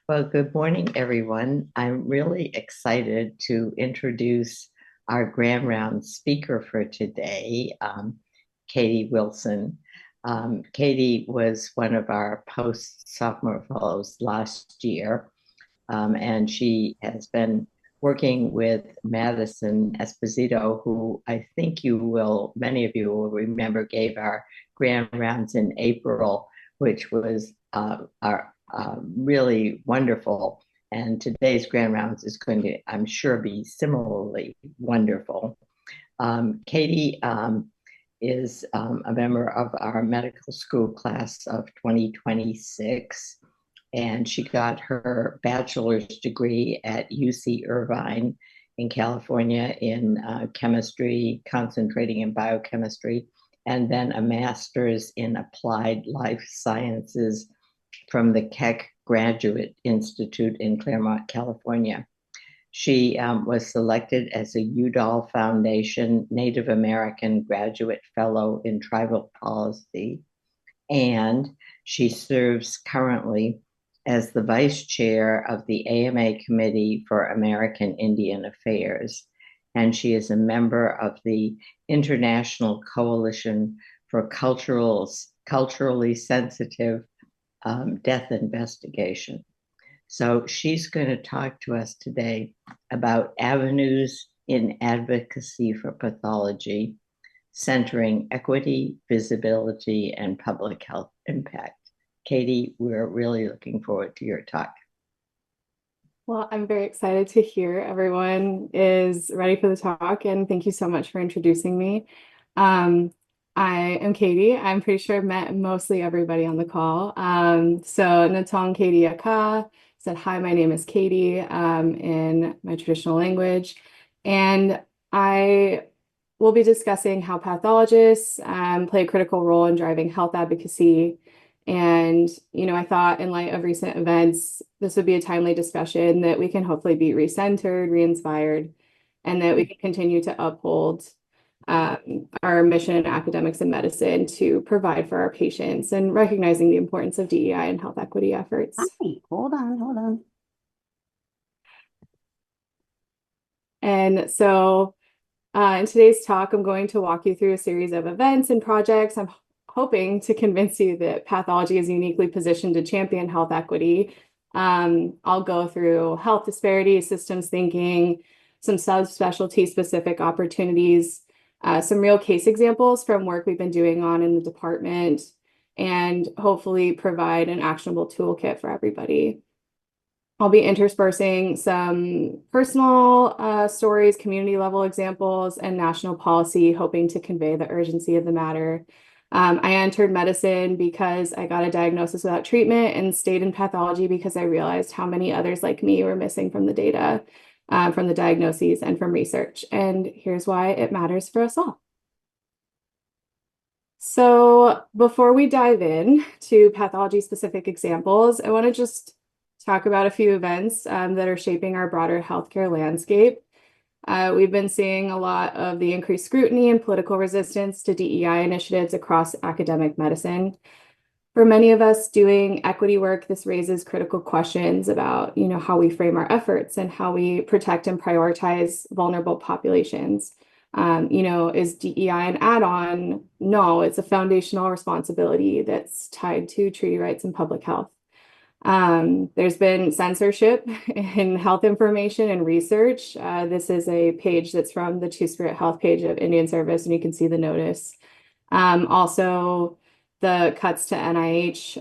Well, good morning, everyone. I'm really excited to introduce our Grand Round speaker for today, KWilson. Katie was one of our post-sophomore fellows last year, and she has been working with Madison Esposito, who I think many of you will remember, gave our Grand Rounds in April, which was really wonderful. And today's Grand Rounds is going to, I'm sure, be similarly wonderful. Katie is a member of our medical school class of 2026, and she got her bachelor's degree at UC Irvine in California in chemistry, concentrating in biochemistry, and then a master's in applied life sciences from the Keck Graduate Institute in Claremont, California. She was selected as a Udall Foundation Native American Graduate Fellow in Tribal Policy, and she serves currently as the Vice Chair of the AMA Committee for American Indian Affairs, and she is a member of the International Coalition for Culturally Sensitive Death Investigation. So she's going to talk to us today about avenues in advocacy for pathology, centering equity, visibility, and public health impact. Katie, we're really looking forward to your talk. Well, I'm very excited to hear everyone is ready for the talk, and thank you so much for introducing me. I am Katie. I'm pretty sure I've met mostly everybody on the call. So Natong Katie Aka said, hi, my name is Katie in my traditional language. And I will be discussing how pathologists play a critical role in driving health advocacy. And, I thought in light of recent events, this would be a timely discussion that we can hopefully be recentered, re-inspired, and that we can continue to uphold our mission in academics and medicine to provide for our patients and recognizing the importance of DEI and health equity efforts. Hi, hold on. And so in today's talk, I'm going to walk you through a series of events and projects. I'm hoping to convince you that pathology is uniquely positioned to champion health equity. I'll go through health disparities, systems thinking, some subspecialty specific opportunities, some real case examples from work we've been doing in the department, and hopefully provide an actionable toolkit for everybody. I'll be interspersing some personal stories, community level examples, and national policy, hoping to convey the urgency of the matter. I entered medicine because I got a diagnosis without treatment, and stayed in pathology because I realized how many others like me were missing from the data, from the diagnoses, and from research. And here's why it matters for us all. So before we dive in to pathology specific examples, I want to just talk about a few events that are shaping our broader healthcare landscape. We've been seeing a lot of the increased scrutiny and political resistance to DEI initiatives across academic medicine. For many of us doing equity work, this raises critical questions about, how we frame our efforts and how we protect and prioritize vulnerable populations. Is DEI an add-on? No, it's a foundational responsibility that's tied to treaty rights and public health. There's been censorship in health information and research. This is a page that's from the Two-Spirit Health page of Indian Service, and you can see the notice. Also, the cuts to NIH,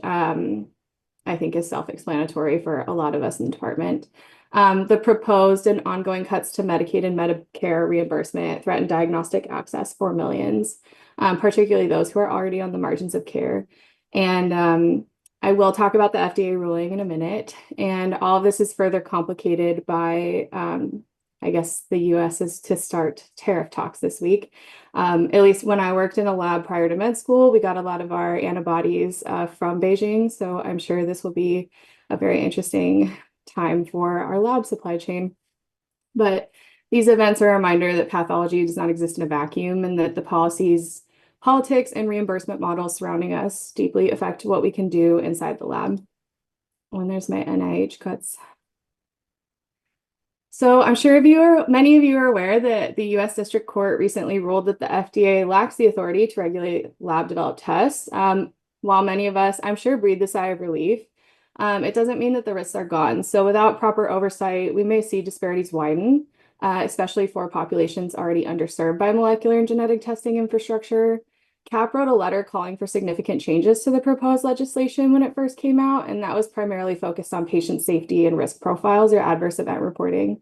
I think, is self-explanatory for a lot of us in the department. The proposed and ongoing cuts to Medicaid and Medicare reimbursement threaten diagnostic access for millions, particularly those who are already on the margins of care. And I will talk about the FDA ruling in a minute, and all of this is further complicated by, I guess the US is to start tariff talks this week. At least when I worked in a lab prior to med school, we got a lot of our antibodies from Beijing, so I'm sure this will be a very interesting time for our lab supply chain. But these events are a reminder that pathology does not exist in a vacuum, and that the politics and reimbursement models surrounding us deeply affect what we can do inside the lab. when there's my NIH cuts. So I'm sure many of you are aware that the U.S. District Court recently ruled that the FDA lacks the authority to regulate lab-developed tests. While many of us, I'm sure, breathe a sigh of relief, it doesn't mean that the risks are gone. So without proper oversight, we may see disparities widen, especially for populations already underserved by molecular and genetic testing infrastructure. CAP wrote a letter calling for significant changes to the proposed legislation when it first came out, and that was primarily focused on patient safety and risk profiles or adverse event reporting.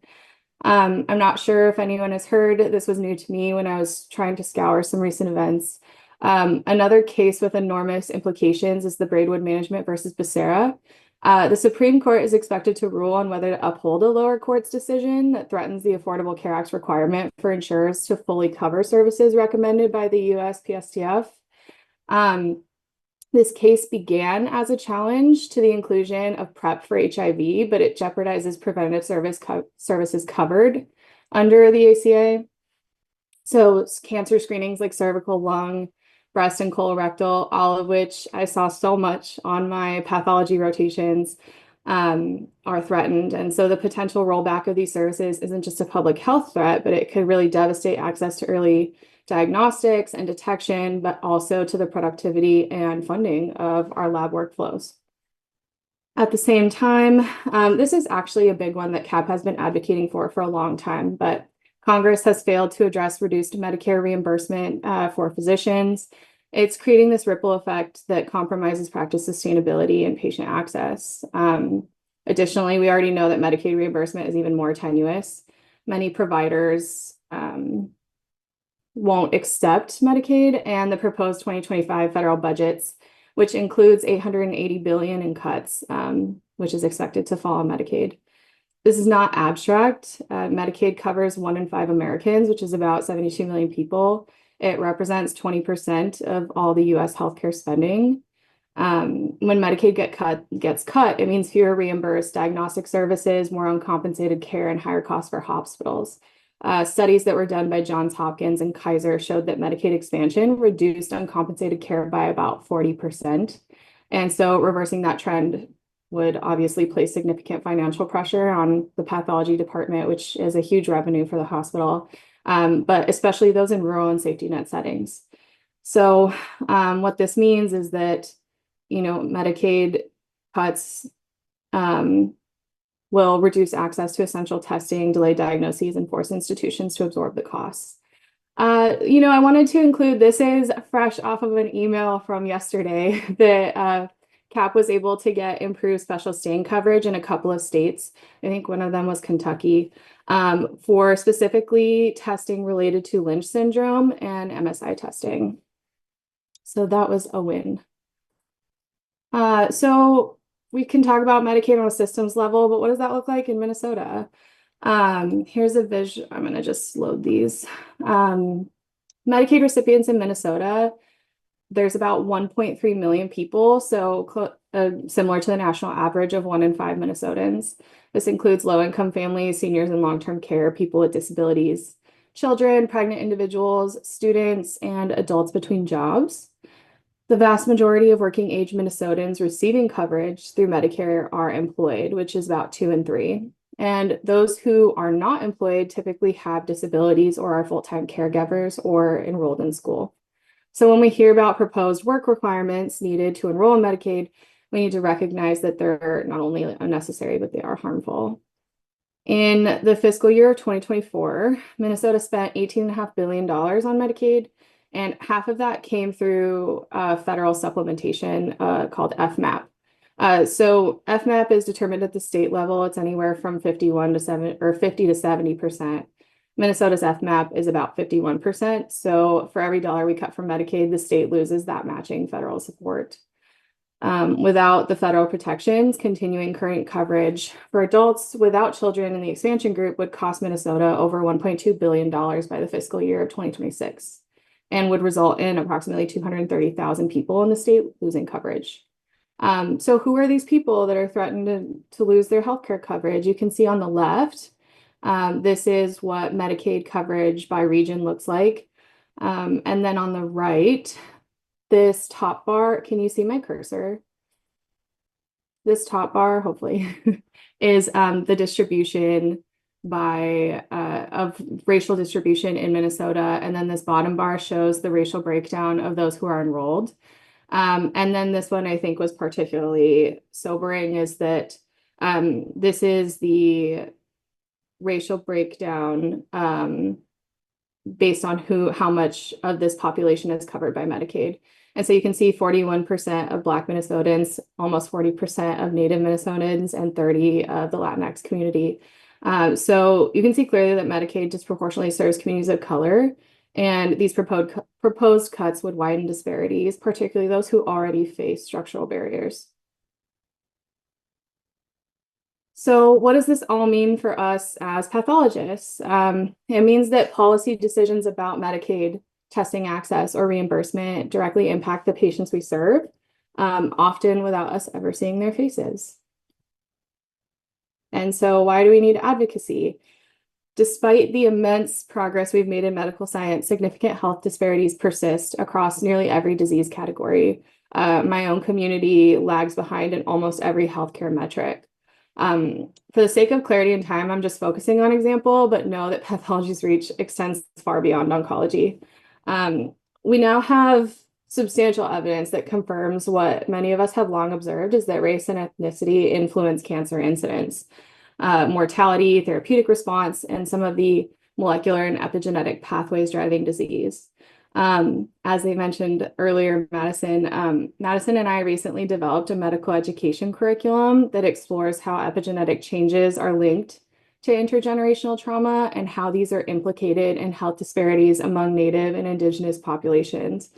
I'm not sure if anyone has heard, this was new to me when I was trying to scour some recent events. Another case with enormous implications is the Braidwood Management versus Becerra. The Supreme Court is expected to rule on whether to uphold a lower court's decision that threatens the Affordable Care Act's requirement for insurers to fully cover services recommended by the USPSTF. This case began as a challenge to the inclusion of PrEP for HIV, but it jeopardizes preventative services covered under the ACA. So cancer screenings like cervical, lung, breast, and colorectal, all of which I saw so much on my pathology rotations, are threatened. And so the potential rollback of these services isn't just a public health threat, but it could really devastate access to early diagnostics and detection, but also to the productivity and funding of our lab workflows. At the same time, this is actually a big one that CAP has been advocating for a long time, but Congress has failed to address reduced Medicare reimbursement for physicians. It's creating this ripple effect that compromises practice sustainability and patient access. Additionally, we already know that Medicaid reimbursement is even more tenuous. Many providers won't accept Medicaid, and the proposed 2025 federal budgets, which includes $880 billion in cuts, which is expected to fall on Medicaid. This is not abstract. Medicaid covers 1 in 5 Americans, which is about 72 million people. It represents 20% of all the U.S. healthcare spending. When Medicaid gets cut, it means fewer reimbursed diagnostic services, more uncompensated care, and higher costs for hospitals. Studies that were done by Johns Hopkins and Kaiser showed that Medicaid expansion reduced uncompensated care by about 40%. And so reversing that trend would obviously place significant financial pressure on the pathology department, which is a huge revenue for the hospital, but especially those in rural and safety net settings. So what this means is that, Medicaid cuts will reduce access to essential testing, delay diagnoses, and force institutions to absorb the costs. I wanted to include, this is fresh off of an email from yesterday that CAP was able to get improved special stain coverage in a couple of states. I think one of them was Kentucky, for specifically testing related to Lynch syndrome and MSI testing. So that was a win. So we can talk about Medicaid on a systems level, but what does that look like in Minnesota? Here's a visual. I'm going to just load these. Medicaid recipients in Minnesota, there's about 1.3 million people, so similar to the national average of 1 in 5 Minnesotans. This includes low-income families, seniors in long-term care, people with disabilities, children, pregnant individuals, students, and adults between jobs. The vast majority of working-age Minnesotans receiving coverage through Medicare are employed, which is about 2 in 3. And those who are not employed typically have disabilities or are full-time caregivers or enrolled in school. So when we hear about proposed work requirements needed to enroll in Medicaid, we need to recognize that they're not only unnecessary, but they are harmful. In the fiscal year of 2024, Minnesota spent $18.5 billion on Medicaid, and half of that came through federal supplementation called FMAP. So FMAP is determined at the state level. It's anywhere from 50 to 70%. Minnesota's FMAP is about 51%. So for every dollar we cut from Medicaid, the state loses that matching federal support. Without the federal protections, continuing current coverage for adults without children in the expansion group would cost Minnesota over $1.2 billion by the fiscal year of 2026, and would result in approximately 230,000 people in the state losing coverage. So who are these people that are threatened to lose their healthcare coverage? You can see on the left, this is what Medicaid coverage by region looks like. And then on the right, this top bar, can you see my cursor? this top bar, hopefully, is the distribution of racial distribution in Minnesota. And then this bottom bar shows the racial breakdown of those who are enrolled. And then this one I think was particularly sobering, is that this is the racial breakdown based on how much of this population is covered by Medicaid. And so you can see 41% of Black Minnesotans, almost 40% of Native Minnesotans, and 30% of the Latinx community. So you can see clearly that Medicaid disproportionately serves communities of color, and these proposed cuts would widen disparities, particularly those who already face structural barriers. So what does this all mean for us as pathologists? It means that policy decisions about Medicaid testing access or reimbursement directly impact the patients we serve, often without us ever seeing their faces. And so why do we need advocacy? Despite the immense progress we've made in medical science, significant health disparities persist across nearly every disease category. My own community lags behind in almost every healthcare metric. For the sake of clarity and time, I'm just focusing on example, but know that pathology's reach extends far beyond oncology. We now have substantial evidence that confirms what many of us have long observed, is that race and ethnicity influence cancer incidence, mortality, therapeutic response, and some of the molecular and epigenetic pathways driving disease. As they mentioned earlier, Madison and I recently developed a medical education curriculum that explores how epigenetic changes are linked to intergenerational trauma and how these are implicated in health disparities among Native and Indigenous populations.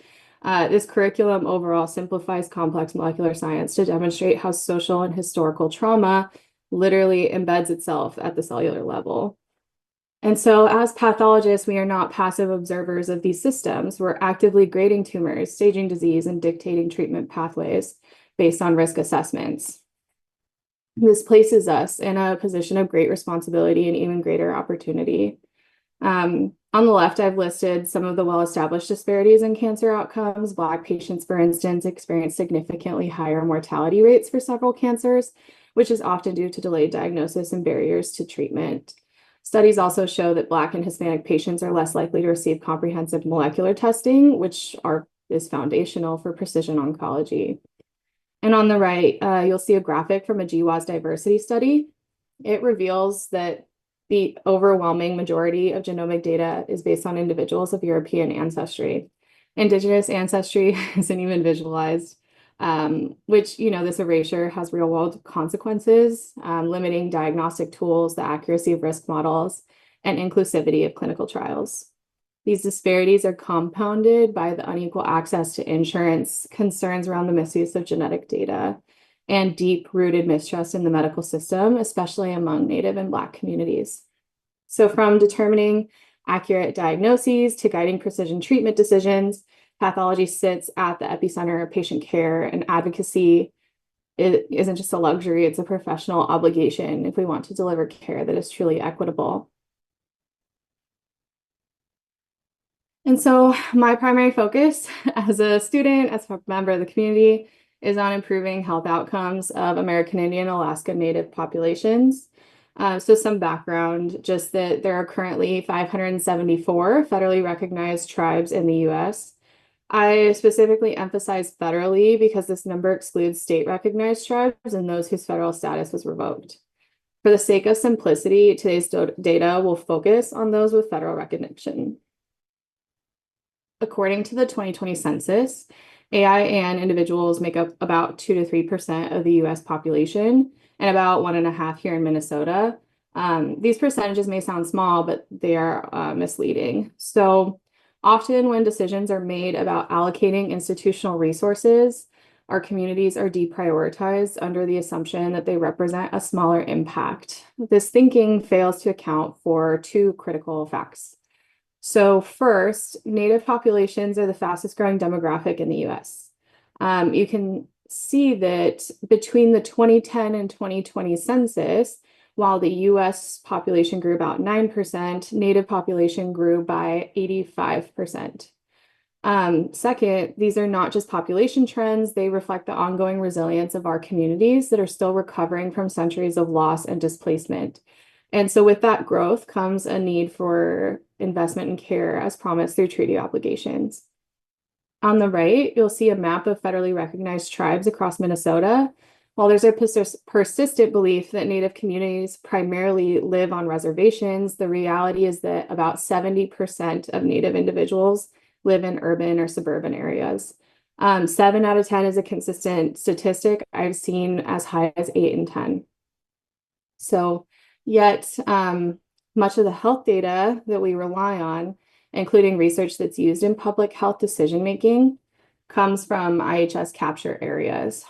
This curriculum overall simplifies complex molecular science to demonstrate how social and historical trauma literally embeds itself at the cellular level. And so as pathologists, we are not passive observers of these systems. We're actively grading tumors, staging disease, and dictating treatment pathways based on risk assessments. This places us in a position of great responsibility and even greater opportunity. On the left, I've listed some of the well-established disparities in cancer outcomes. Black patients, for instance, experience significantly higher mortality rates for several cancers, which is often due to delayed diagnosis and barriers to treatment. Studies also show that Black and Hispanic patients are less likely to receive comprehensive molecular testing, which is foundational for precision oncology. And on the right, you'll see a graphic from a GWAS diversity study. It reveals that the overwhelming majority of genomic data is based on individuals of European ancestry. Indigenous ancestry isn't even visualized, which, this erasure has real world consequences, limiting diagnostic tools, the accuracy of risk models, and inclusivity of clinical trials. These disparities are compounded by the unequal access to insurance, concerns around the misuse of genetic data, and deep-rooted mistrust in the medical system, especially among Native and Black communities. So from determining accurate diagnoses to guiding precision treatment decisions, pathology sits at the epicenter of patient care, and advocacy isn't just a luxury, it's a professional obligation if we want to deliver care that is truly equitable. And so my primary focus as a student, as a member of the community, is on improving health outcomes of American Indian, Alaska Native populations. So some background, just that there are currently 574 federally recognized tribes in the US. I specifically emphasize federally because this number excludes state recognized tribes and those whose federal status was revoked. For the sake of simplicity, today's data will focus on those with federal recognition. According to the 2020 census, AIAN individuals make up about 2 to 3% of the US population and about 1.5% here in Minnesota. These percentages may sound small, but they are misleading. So often when decisions are made about allocating institutional resources, our communities are deprioritized under the assumption that they represent a smaller impact. This thinking fails to account for two critical facts. So first, Native populations are the fastest growing demographic in the US. You can see that between the 2010 and 2020 census, while the US population grew about 9%, Native population grew by 85%. Second, these are not just population trends, they reflect the ongoing resilience of our communities that are still recovering from centuries of loss and displacement. And so with that growth comes a need for investment in care as promised through treaty obligations. On the right, you'll see a map of federally recognized tribes across Minnesota. While there's a persistent belief that Native communities primarily live on reservations, the reality is that about 70% of Native individuals live in urban or suburban areas. 7 out of 10 is a consistent statistic I've seen as high as 8 and 10. So yet much of the health data that we rely on, including research that's used in public health decision-making, comes from IHS capture areas.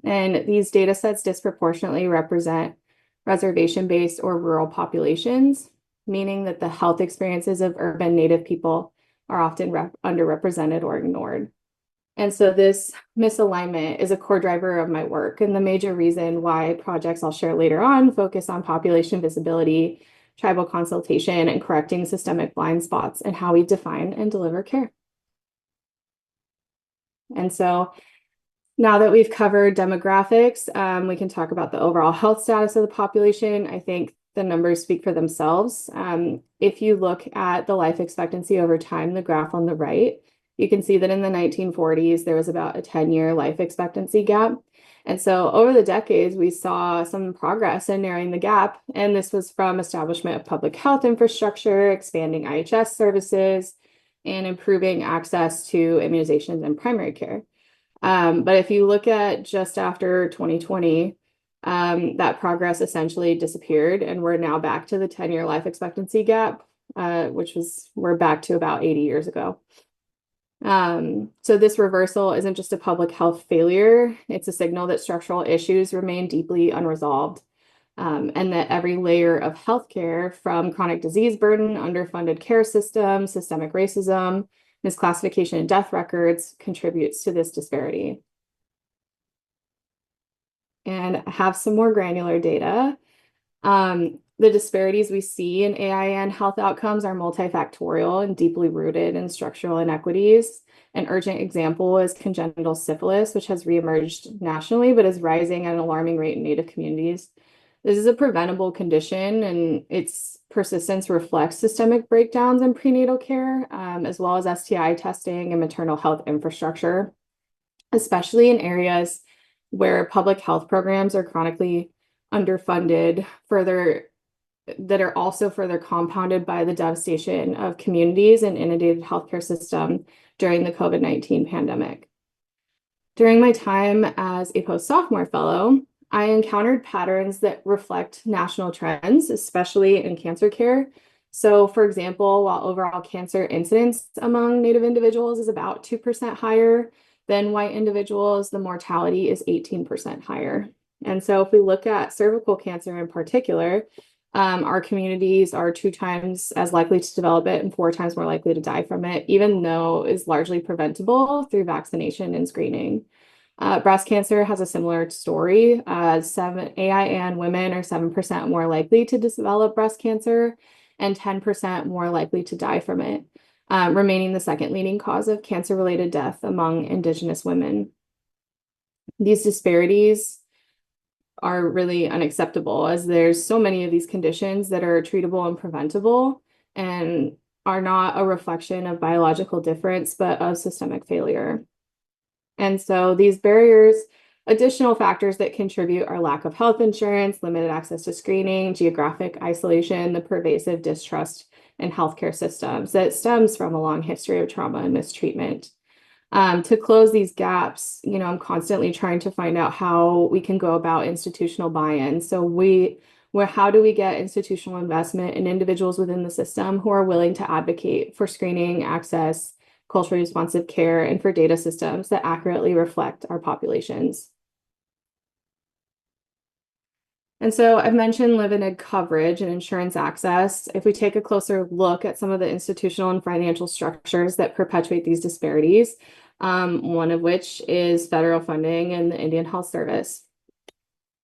And these data sets disproportionately represent reservation-based or rural populations, meaning that the health experiences of urban Native people are often underrepresented or ignored. And so this misalignment is a core driver of my work and the major reason why projects I'll share later on focus on population visibility, tribal consultation, and correcting systemic blind spots in how we define and deliver care. And so now that we've covered demographics, we can talk about the overall health status of the population. I think the numbers speak for themselves. If you look at the life expectancy over time, the graph on the right, you can see that in the 1940s, there was about a 10-year life expectancy gap. And so over the decades, we saw some progress in narrowing the gap. And this was from establishment of public health infrastructure, expanding IHS services, and improving access to immunizations and primary care. But if you look at just after 2020, that progress essentially disappeared, and we're now back to the 10-year life expectancy gap, we're back to about 80 years ago. So this reversal isn't just a public health failure, it's a signal that structural issues remain deeply unresolved, and that every layer of healthcare, from chronic disease burden, underfunded care systems, systemic racism, misclassification and death records, contributes to this disparity. And I have some more granular data. The disparities we see in AIN health outcomes are multifactorial and deeply rooted in structural inequities. An urgent example is congenital syphilis, which has reemerged nationally, but is rising at an alarming rate in Native communities. This is a preventable condition, and its persistence reflects systemic breakdowns in prenatal care, as well as STI testing and maternal health infrastructure, especially in areas where public health programs are chronically underfunded, that are also further compounded by the devastation of communities and inundated healthcare system during the COVID-19 pandemic. During my time as a post-sophomore fellow, I encountered patterns that reflect national trends, especially in cancer care. So, for example, while overall cancer incidence among Native individuals is about 2% higher than white individuals, the mortality is 18% higher. And so if we look at cervical cancer in particular, our communities are 2 times as likely to develop it and 4 times more likely to die from it, even though it's largely preventable through vaccination and screening. Breast cancer has a similar story. AIN women are 7% more likely to develop breast cancer and 10% more likely to die from it, remaining the second leading cause of cancer-related death among Indigenous women. These disparities are really unacceptable, as there's so many of these conditions that are treatable and preventable and are not a reflection of biological difference, but of systemic failure. And so these barriers, additional factors that contribute are lack of health insurance, limited access to screening, geographic isolation, the pervasive distrust in healthcare systems that stems from a long history of trauma and mistreatment. To close these gaps, I'm constantly trying to find out how we can go about institutional buy-in. So how do we get institutional investment in individuals within the system who are willing to advocate for screening, access, culturally responsive care, and for data systems that accurately reflect our populations? And so I've mentioned limited coverage and insurance access. If we take a closer look at some of the institutional and financial structures that perpetuate these disparities, one of which is federal funding and the Indian Health Service.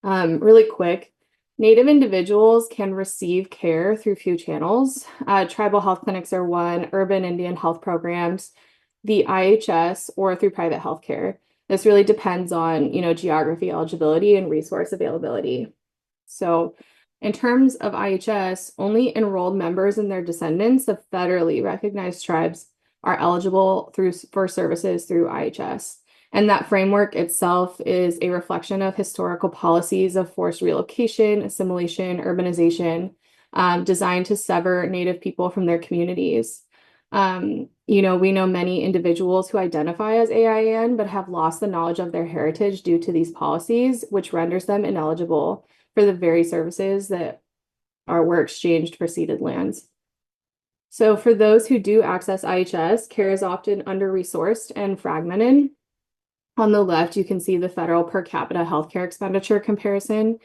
Really quick, Native individuals can receive care through few channels. Tribal health clinics are one, urban Indian health programs, the IHS or through private healthcare. This really depends on, geography, eligibility, and resource availability. So in terms of IHS, only enrolled members and their descendants of federally recognized tribes are eligible for services through IHS. And that framework itself is a reflection of historical policies of forced relocation, assimilation, urbanization, designed to sever Native people from their communities. We know many individuals who identify as AIN, but have lost the knowledge of their heritage due to these policies, which renders them ineligible for the very services that were exchanged for ceded lands. So for those who do access IHS, care is often under-resourced and fragmented. On the left, you can see the federal per capita healthcare expenditure comparison.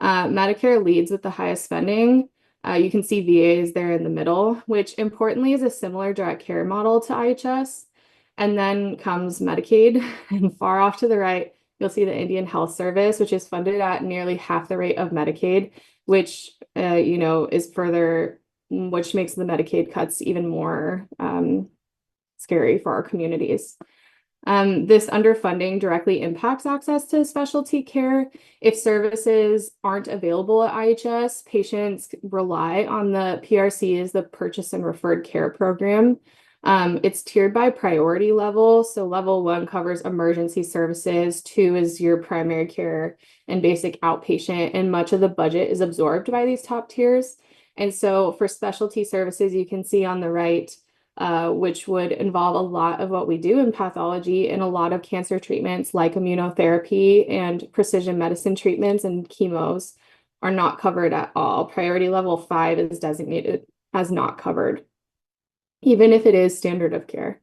Medicare leads with the highest spending. You can see VA is there in the middle, which importantly is a similar direct care model to IHS. And then comes Medicaid, and far off to the right, you'll see the Indian Health Service, which is funded at nearly half the rate of Medicaid, which, is further, which makes the Medicaid cuts even more scary for our communities. This underfunding directly impacts access to specialty care. If services aren't available at IHS, patients rely on the PRC's, the Purchase and Referred Care Program. It's tiered by priority level. So level 1 covers emergency services, 2 is your primary care and basic outpatient, and much of the budget is absorbed by these top tiers. And so for specialty services, you can see on the right, which would involve a lot of what we do in pathology, and a lot of cancer treatments like immunotherapy and precision medicine treatments and chemos are not covered at all. Priority level 5 is designated as not covered, even if it is standard of care.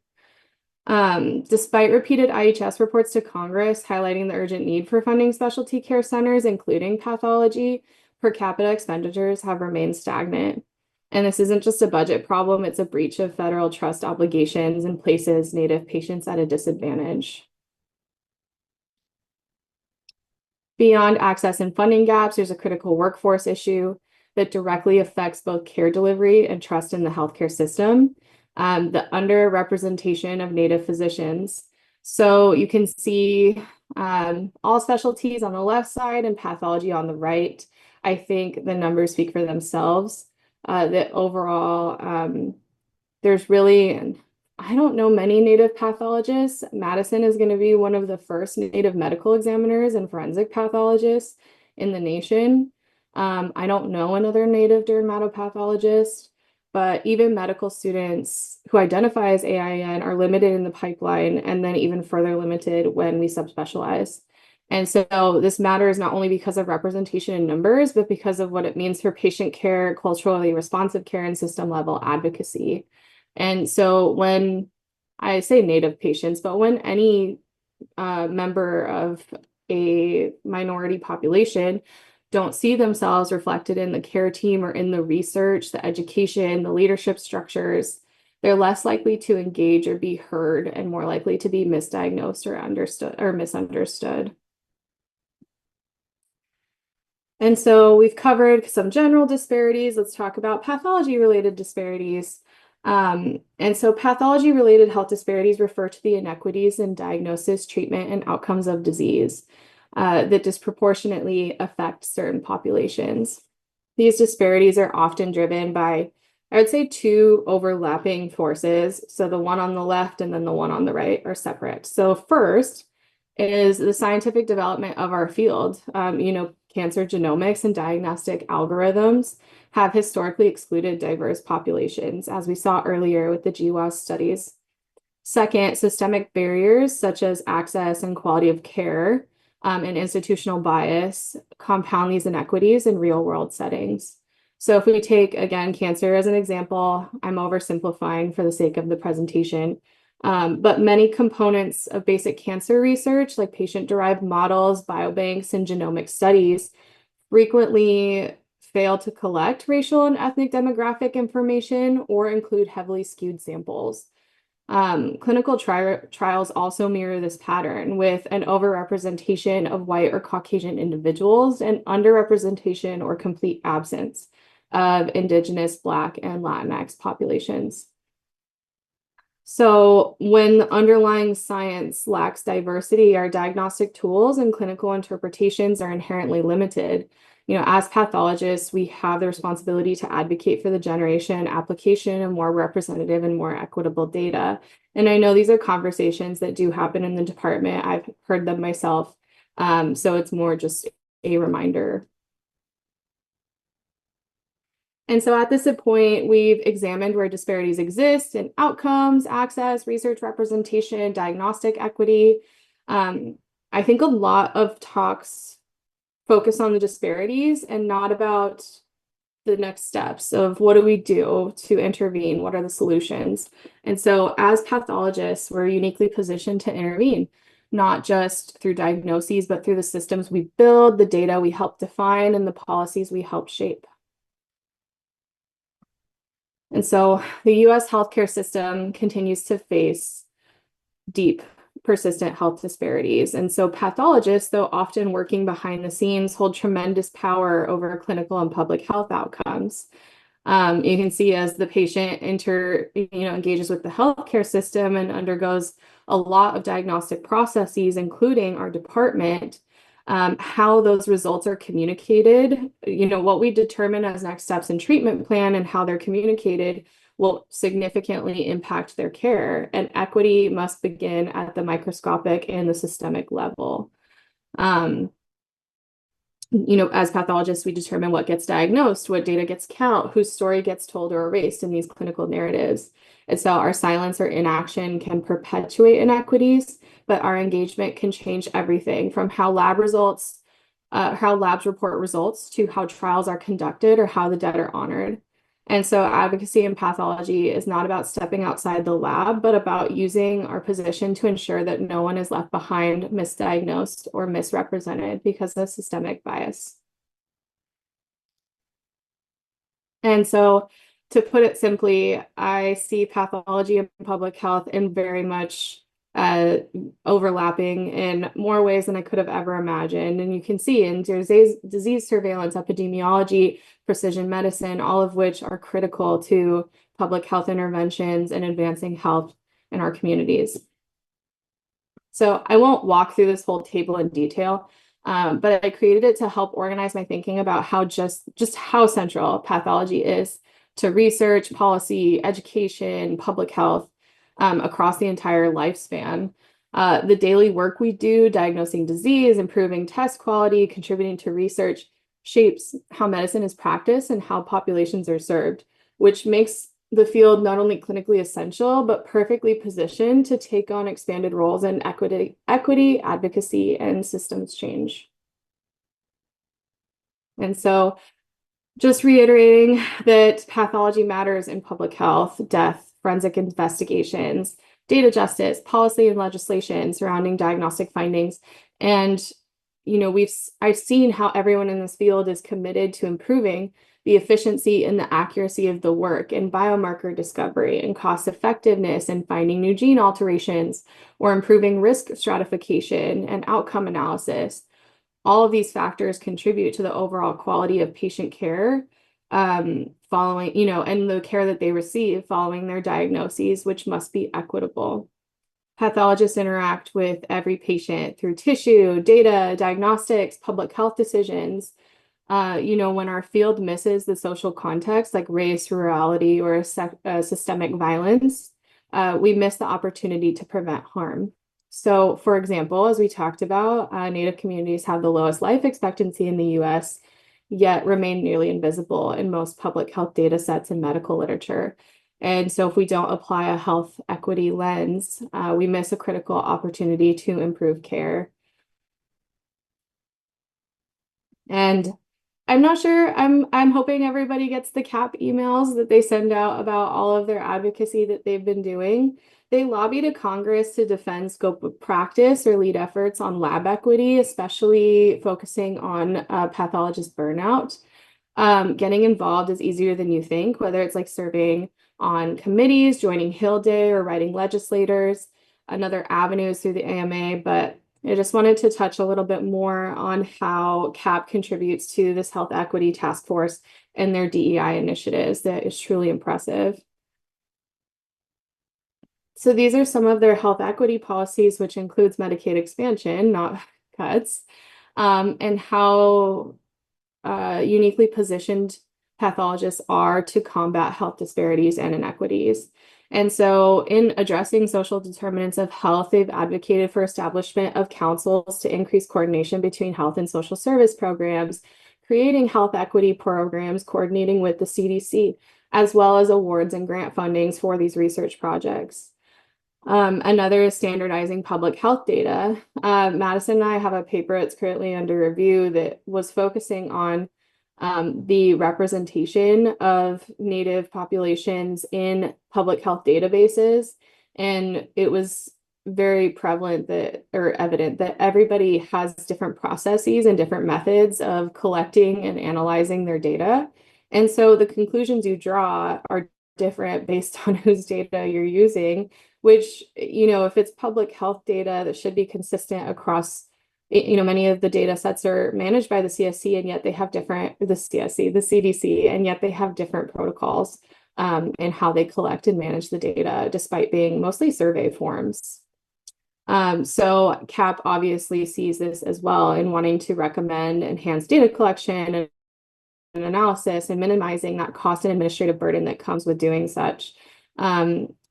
Despite repeated IHS reports to Congress highlighting the urgent need for funding specialty care centers, including pathology, per capita expenditures have remained stagnant. And this isn't just a budget problem, it's a breach of federal trust obligations and places Native patients at a disadvantage. Beyond access and funding gaps, there's a critical workforce issue that directly affects both care delivery and trust in the healthcare system. The underrepresentation of Native physicians. So you can see all specialties on the left side and pathology on the right. I think the numbers speak for themselves. That overall, there's really, I don't know many Native pathologists. Madison is going to be one of the first Native medical examiners and forensic pathologists in the nation. I don't know another Native dermatopathologist, but even medical students who identify as AIN are limited in the pipeline, and then even further limited when we subspecialize. And so this matters not only because of representation in numbers, but because of what it means for patient care, culturally responsive care, and system level advocacy. And so when I say Native patients, but when any member of a minority population don't see themselves reflected in the care team or in the research, the education, the leadership structures, they're less likely to engage or be heard, and more likely to be misdiagnosed or understood or misunderstood. And so we've covered some general disparities. Let's talk about pathology-related disparities. And so pathology-related health disparities refer to the inequities in diagnosis, treatment, and outcomes of disease that disproportionately affect certain populations. These disparities are often driven by, I would say, 2 overlapping forces. So the one on the left and then the one on the right are separate. So first is the scientific development of our field. Cancer genomics and diagnostic algorithms have historically excluded diverse populations, as we saw earlier with the GWAS studies. Second, systemic barriers such as access and quality of care and institutional bias compound these inequities in real-world settings. So if we take, again, cancer as an example, I'm oversimplifying for the sake of the presentation, but many components of basic cancer research, like patient-derived models, biobanks, and genomic studies, frequently fail to collect racial and ethnic demographic information or include heavily skewed samples. Clinical trials also mirror this pattern, with an overrepresentation of white or Caucasian individuals and underrepresentation or complete absence of Indigenous, Black, and Latinx populations. So when the underlying science lacks diversity, our diagnostic tools and clinical interpretations are inherently limited. As pathologists, we have the responsibility to advocate for the generation, application of more representative and more equitable data. And I know these are conversations that do happen in the department. I've heard them myself. So it's more just a reminder. And so at this point, we've examined where disparities exist in outcomes, access, research representation, diagnostic equity. I think a lot of talks focus on the disparities and not about the next steps of what do we do to intervene? What are the solutions? And so as pathologists, we're uniquely positioned to intervene, not just through diagnoses, but through the systems we build, the data we help define, and the policies we help shape. And so the US healthcare system continues to face deep, persistent health disparities. And so pathologists, though often working behind the scenes, hold tremendous power over clinical and public health outcomes. You can see as the patient engages with the healthcare system and undergoes a lot of diagnostic processes, including our department, how those results are communicated, what we determine as next steps in treatment plan and how they're communicated will significantly impact their care. And equity must begin at the microscopic and the systemic level. As pathologists, we determine what gets diagnosed, what data gets count, whose story gets told or erased in these clinical narratives. And so our silence or inaction can perpetuate inequities, but our engagement can change everything from how labs report results to how trials are conducted or how the dead are honored. And so advocacy in pathology is not about stepping outside the lab, but about using our position to ensure that no one is left behind, misdiagnosed, or misrepresented because of systemic bias. And so to put it simply, I see pathology and public health in very much overlapping in more ways than I could have ever imagined. And you can see in disease surveillance, epidemiology, precision medicine, all of which are critical to public health interventions and advancing health in our communities. So I won't walk through this whole table in detail, but I created it to help organize my thinking about how just how central pathology is to research, policy, education, public health, across the entire lifespan. The daily work we do, diagnosing disease, improving test quality, contributing to research, shapes how medicine is practiced and how populations are served, which makes the field not only clinically essential, but perfectly positioned to take on expanded roles in equity, advocacy, and systems change. And so just reiterating that pathology matters in public health, death, forensic investigations, data justice, policy and legislation surrounding diagnostic findings. And, I've seen how everyone in this field is committed to improving the efficiency and the accuracy of the work and biomarker discovery and cost effectiveness and finding new gene alterations or improving risk stratification and outcome analysis. All of these factors contribute to the overall quality of patient care following, and the care that they receive following their diagnoses, which must be equitable. Pathologists interact with every patient through tissue, data, diagnostics, public health decisions. When our field misses the social context like race, rurality, or systemic violence, we miss the opportunity to prevent harm. So, for example, as we talked about, Native communities have the lowest life expectancy in the US, yet remain nearly invisible in most public health data sets and medical literature. And so if we don't apply a health equity lens, we miss a critical opportunity to improve care. And I'm not sure, I'm hoping everybody gets the CAP emails that they send out about all of their advocacy that they've been doing. They lobby to Congress to defend scope of practice or lead efforts on lab equity, especially focusing on pathologist burnout. Getting involved is easier than you think, whether it's like serving on committees, joining Hill Day, or writing legislators. Another avenue is through the AMA, but I just wanted to touch a little bit more on how CAP contributes to this health equity task force and their DEI initiatives. That is truly impressive. So these are some of their health equity policies, which includes Medicaid expansion, not cuts, and how uniquely positioned pathologists are to combat health disparities and inequities. And so in addressing social determinants of health, they've advocated for establishment of councils to increase coordination between health and social service programs, creating health equity programs, coordinating with the CDC, as well as awards and grant fundings for these research projects. Another is standardizing public health data. Madison and I have a paper that's currently under review that was focusing on the representation of Native populations in public health databases. And it was very prevalent that, or evident that everybody has different processes and different methods of collecting and analyzing their data. And so the conclusions you draw are different based on whose data you're using, which, if it's public health data that should be consistent across, many of the data sets are managed by the CSC, and yet they have different, the CDC, and yet they have different protocols in how they collect and manage the data, despite being mostly survey forms. So CAP obviously sees this as well in wanting to recommend enhanced data collection and analysis and minimizing that cost and administrative burden that comes with doing such.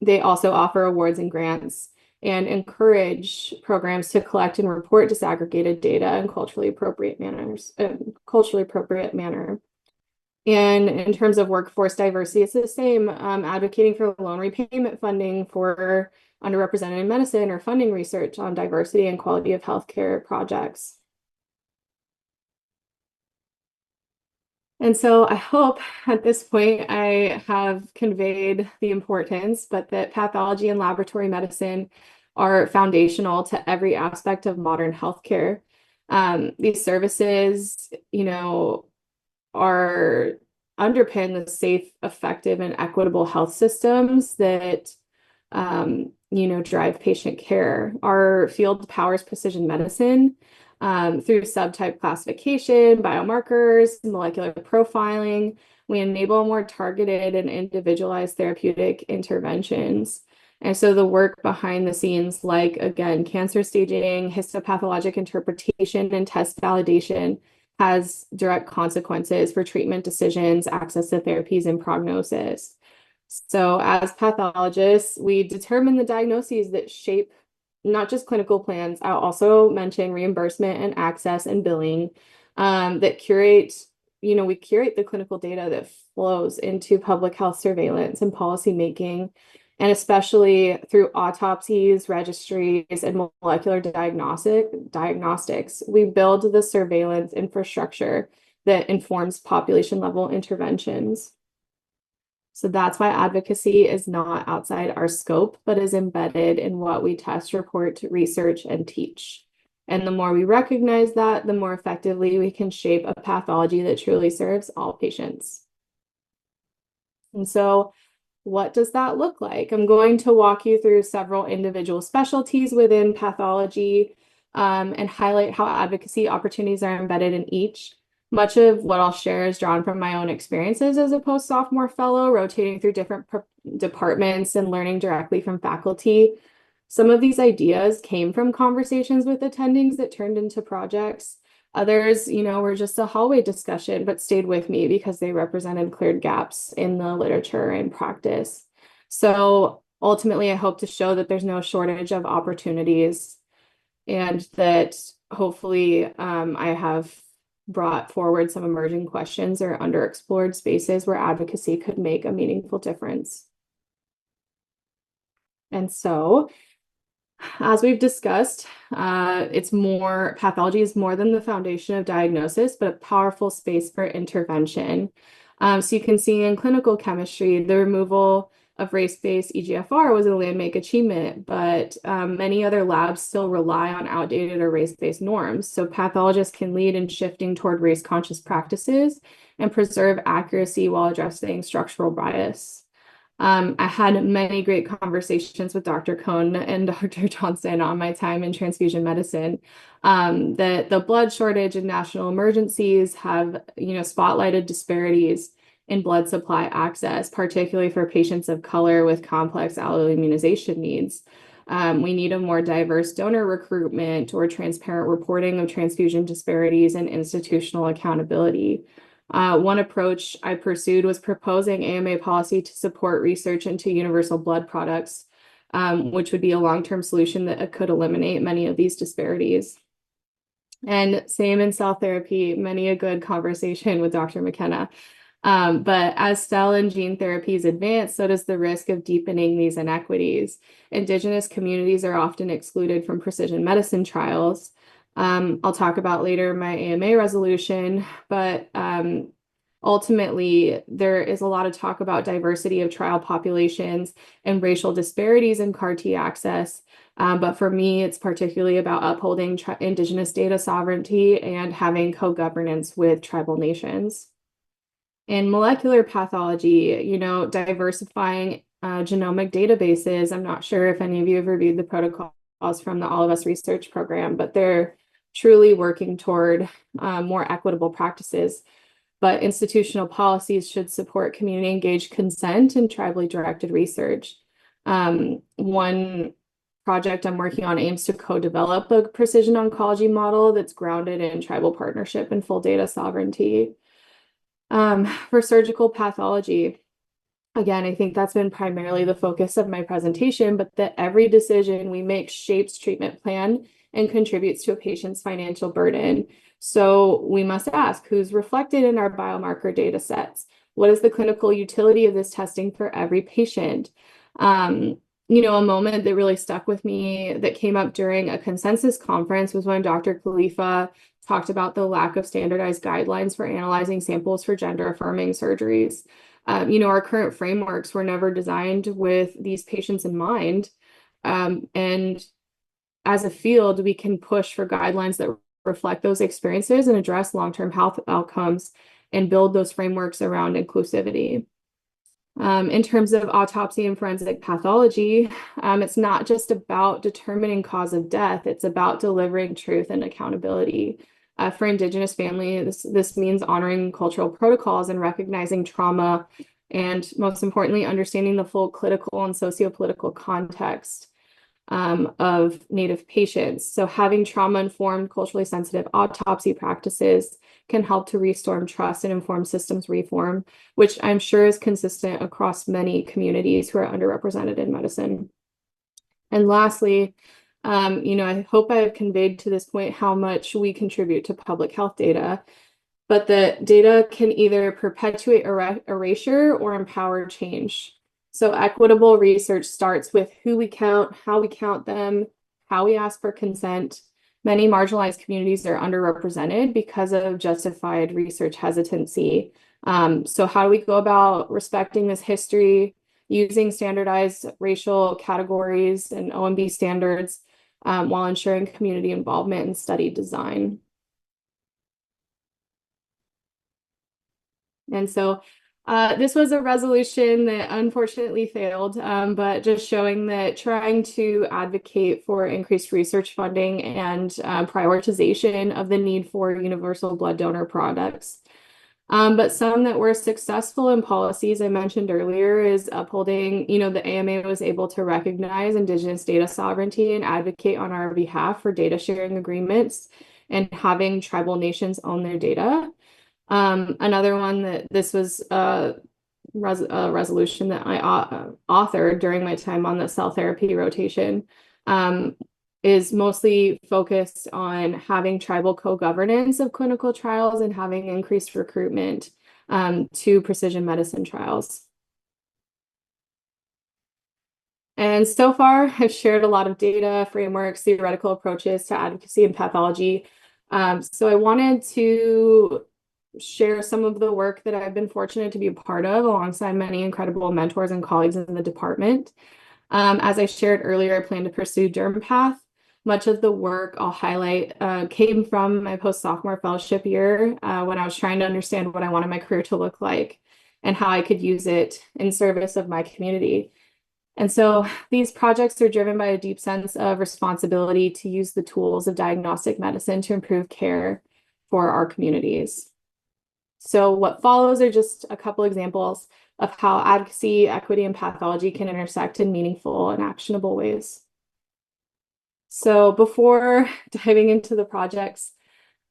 They also offer awards and grants and encourage programs to collect and report disaggregated data in culturally appropriate manner. And in terms of workforce diversity, it's the same, advocating for loan repayment funding for underrepresented medicine or funding research on diversity and quality of healthcare projects. And so I hope at this point I have conveyed the importance, but that pathology and laboratory medicine are foundational to every aspect of modern healthcare. These services, are underpin the safe, effective, and equitable health systems that, drive patient care. Our field powers precision medicine through subtype classification, biomarkers, molecular profiling. We enable more targeted and individualized therapeutic interventions. And so the work behind the scenes, like, again, cancer staging, histopathologic interpretation, and test validation, has direct consequences for treatment decisions, access to therapies, and prognosis. So as pathologists, we determine the diagnoses that shape not just clinical plans. I'll also mention reimbursement and access and billing that curate, we curate the clinical data that flows into public health surveillance and policy making, and especially through autopsies, registries, and molecular diagnostics. We build the surveillance infrastructure that informs population-level interventions. So that's why advocacy is not outside our scope, but is embedded in what we test, report, research, and teach. And the more we recognize that, the more effectively we can shape a pathology that truly serves all patients. And so what does that look like? I'm going to walk you through several individual specialties within pathology and highlight how advocacy opportunities are embedded in each. Much of what I'll share is drawn from my own experiences as a post-sophomore fellow, rotating through different departments and learning directly from faculty. Some of these ideas came from conversations with attendings that turned into projects. Others, were just a hallway discussion, but stayed with me because they represented cleared gaps in the literature and practice. So ultimately, I hope to show that there's no shortage of opportunities, and that hopefully I have brought forward some emerging questions or underexplored spaces where advocacy could make a meaningful difference. And so, as we've discussed, pathology is more than the foundation of diagnosis, but a powerful space for intervention. So you can see in clinical chemistry, the removal of race-based EGFR was a landmark achievement, but many other labs still rely on outdated or race-based norms. So pathologists can lead in shifting toward race-conscious practices and preserve accuracy while addressing structural bias. I had many great conversations with Dr. Cohn and Dr. Johnson on my time in transfusion medicine. That the blood shortage and national emergencies have, spotlighted disparities in blood supply access, particularly for patients of color with complex alloimmunization needs. We need a more diverse donor recruitment or transparent reporting of transfusion disparities and institutional accountability. One approach I pursued was proposing AMA policy to support research into universal blood products, which would be a long-term solution that could eliminate many of these disparities. And same in cell therapy, many a good conversation with Dr. McKenna. But as cell and gene therapies advance, so does the risk of deepening these inequities. Indigenous communities are often excluded from precision medicine trials. I'll talk about later my AMA resolution, but ultimately, there is a lot of talk about diversity of trial populations and racial disparities in CAR-T access. But for me, it's particularly about upholding Indigenous data sovereignty and having co-governance with tribal nations. In molecular pathology, diversifying genomic databases. I'm not sure if any of you have reviewed the protocols from the All of Us research program, but they're truly working toward more equitable practices. But institutional policies should support community-engaged consent and tribally directed research. One project I'm working on aims to co-develop a precision oncology model that's grounded in tribal partnership and full data sovereignty. For surgical pathology, again, I think that's been primarily the focus of my presentation, but that every decision we make shapes treatment plan and contributes to a patient's financial burden. So we must ask, who's reflected in our biomarker data sets? What is the clinical utility of this testing for every patient? A moment that really stuck with me that came up during a consensus conference was when Dr. Khalifa talked about the lack of standardized guidelines for analyzing samples for gender-affirming surgeries. Our current frameworks were never designed with these patients in mind. And as a field, we can push for guidelines that reflect those experiences and address long-term health outcomes and build those frameworks around inclusivity. In terms of autopsy and forensic pathology, it's not just about determining cause of death, it's about delivering truth and accountability. For Indigenous families, this means honoring cultural protocols and recognizing trauma, and most importantly, understanding the full clinical and sociopolitical context of Native patients. So having trauma-informed, culturally sensitive autopsy practices can help to restore trust and inform systems reform, which I'm sure is consistent across many communities who are underrepresented in medicine. And lastly, I hope I have conveyed to this point how much we contribute to public health data, but the data can either perpetuate erasure or empower change. So equitable research starts with who we count, how we count them, how we ask for consent. Many marginalized communities are underrepresented because of justified research hesitancy. So how do we go about respecting this history, using standardized racial categories and OMB standards while ensuring community involvement in study design? And so this was a resolution that unfortunately failed, but just showing that trying to advocate for increased research funding and prioritization of the need for universal blood donor products. But some that were successful in policies I mentioned earlier is upholding, the AMA was able to recognize Indigenous data sovereignty and advocate on our behalf for data sharing agreements and having tribal nations own their data. Another one that this was a resolution that I authored during my time on the cell therapy rotation, is mostly focused on having tribal co-governance of clinical trials and having increased recruitment to precision medicine trials. And so far, I've shared a lot of data, frameworks, theoretical approaches to advocacy and pathology. So I wanted to share some of the work that I've been fortunate to be a part of alongside many incredible mentors and colleagues in the department. As I shared earlier, I plan to pursue DermPath. Much of the work I'll highlight came from my post-sophomore fellowship year when I was trying to understand what I wanted my career to look like and how I could use it in service of my community. And so these projects are driven by a deep sense of responsibility to use the tools of diagnostic medicine to improve care for our communities. So what follows are just a couple examples of how advocacy, equity, and pathology can intersect in meaningful and actionable ways. So before diving into the projects,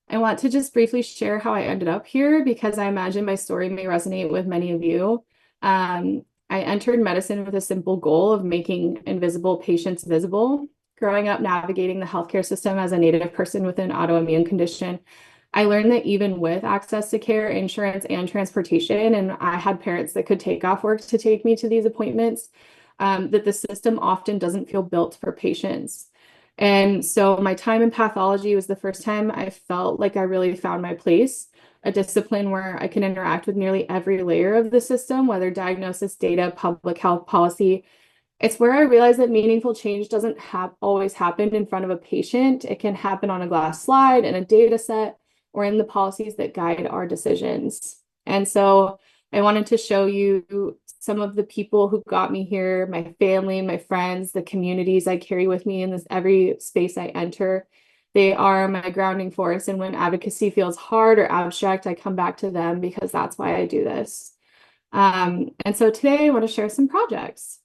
I want to just briefly share how I ended up here because I imagine my story may resonate with many of you. I entered medicine with a simple goal of making invisible patients visible. Growing up navigating the healthcare system as a Native person with an autoimmune condition, I learned that even with access to care, insurance, and transportation, and I had parents that could take off work to take me to these appointments, that the system often doesn't feel built for patients. And so my time in pathology was the first time I felt like I really found my place, a discipline where I can interact with nearly every layer of the system, whether diagnosis, data, public health policy. It's where I realized that meaningful change doesn't always happen in front of a patient. It can happen on a glass slide, in a data set, or in the policies that guide our decisions. And so I wanted to show you some of the people who got me here, my family, my friends, the communities I carry with me in this every space I enter. They are my grounding force. And when advocacy feels hard or abstract, I come back to them because that's why I do this. And so today I want to share some projects.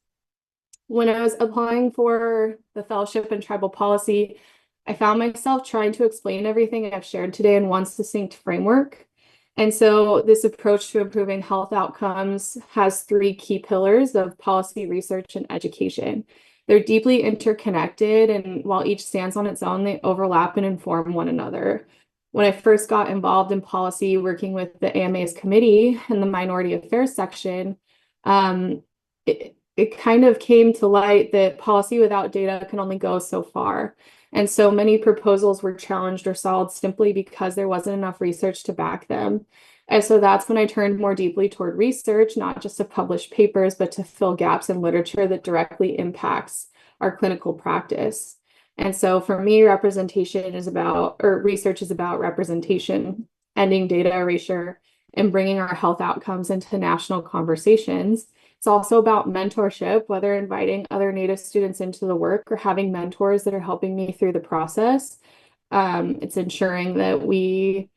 When I was applying for the fellowship in tribal policy, I found myself trying to explain everything I've shared today in one succinct framework. And so this approach to improving health outcomes has three key pillars of policy, research, and education. They're deeply interconnected, and while each stands on its own, they overlap and inform one another. When I first got involved in policy, working with the AMA's committee and the Minority Affairs section, it kind of came to light that policy without data can only go so far. And so many proposals were challenged or stalled simply because there wasn't enough research to back them. And so that's when I turned more deeply toward research, not just to publish papers, but to fill gaps in literature that directly impacts our clinical practice. And so for me, representation is about, or research is about representation, ending data erasure, and bringing our health outcomes into national conversations. It's also about mentorship, whether inviting other Native students into the work or having mentors that are helping me through the process. It's ensuring that we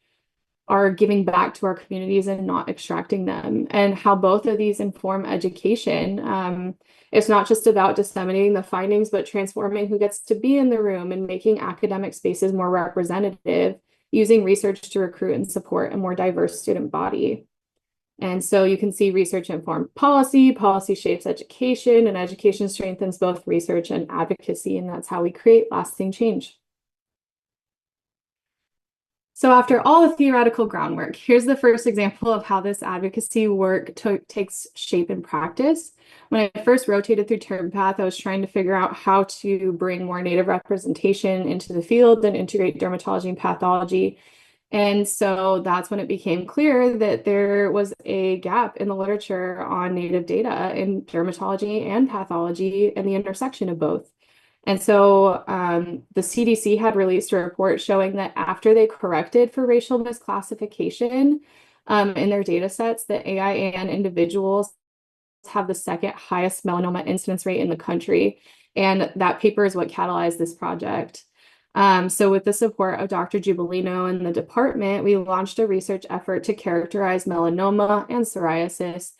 are giving back to our communities and not extracting them, and how both of these inform education. It's not just about disseminating the findings, but transforming who gets to be in the room and making academic spaces more representative, using research to recruit and support a more diverse student body. And so you can see research informed policy, policy shapes education, and education strengthens both research and advocacy, and that's how we create lasting change. So after all the theoretical groundwork, here's the first example of how this advocacy work takes shape in practice. When I first rotated through TermPath, I was trying to figure out how to bring more Native representation into the field and integrate dermatology and pathology. And so that's when it became clear that there was a gap in the literature on Native data in dermatology and pathology and the intersection of both. And so the CDC had released a report showing that after they corrected for racial misclassification in their data sets, that AIAN individuals have the second highest melanoma incidence rate in the country. And that paper is what catalyzed this project. So with the support of Dr. Jubilino and the department, we launched a research effort to characterize melanoma and psoriasis